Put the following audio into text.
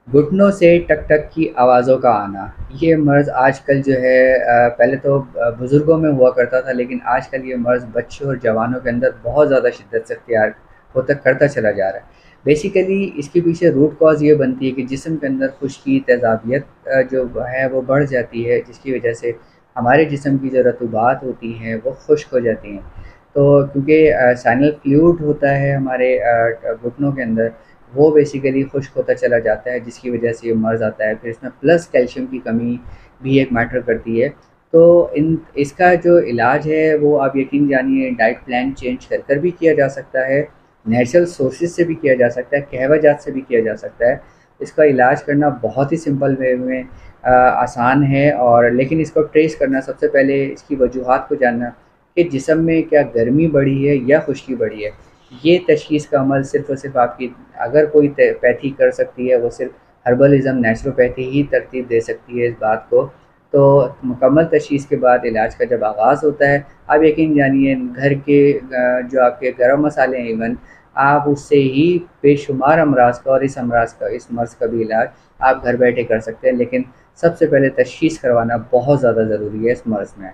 घुटनों से टक-टक की आवाज़ों का आना, ये मर्ज़ आजकल जो है पहले तो बुज़ुर्गों में हुआ करता था, लेकिन आजकल ये मर्ज़ बच्चों और जवानों के अंदर बहुत ज़्यादा शिद्दत से इख्तियार होता करता चला जा रहा है। बेसिकली इसके पीछे रूट कॉज़ ये बनती है कि जिस्म के अंदर खुश्की, तेज़ाबियत जो है वो बढ़ जाती है, जिसकी वजह से हमारे जिस्म की जो रतूबात होती हैं, वो खुश्क हो जाती हैं। तो क्योंकि साइनल फ्लूइड होता है हमारे घुटनों के अंदर, वो बेसिकली खुश्क होता चला जाता है, जिसकी वजह से ये मर्ज़ आता है। फिर इसमें प्लस कैल्शियम की कमी भी एक मैटर करती है। तो इन इसका जो इलाज है वो आप यकीन जानिए डाइट प्लान चेंज कर कर भी किया जा सकता है, नेचुरल सोर्सेज़ से भी किया जा सकता है, कहवा जात से भी किया जा सकता है। इसका इलाज करना बहुत ही सिंपल वे में आसान है, और लेकिन इसको ट्रेस करना, सबसे पहले इसकी वजूहात को जानना कि जिस्म में क्या गर्मी बढ़ी है या खुश्की बढ़ी है। ये तशख़ीस का अमल सिर्फ़ और सिर्फ़ आपकी, अगर कोई पैथी कर सकती है, वो सिर्फ़ हर्बलिज़्म, नेचुरोपैथी ही तरतीब दे सकती है इस बात को। तो मुकम्मल तशख़ीस के बाद इलाज का जब आगाज़ होता है, आप यकीन जानिए घर के जो आपके गरम मसाले हैं इवन, आप उससे ही बेशुमार अमराज़ का और इस मर्ज़ का भी इलाज आप घर बैठे कर सकते हैं। लेकिन सबसे पहले तशख़ीस करवाना बहुत ज़्यादा ज़रूरी है इस मर्ज़ में।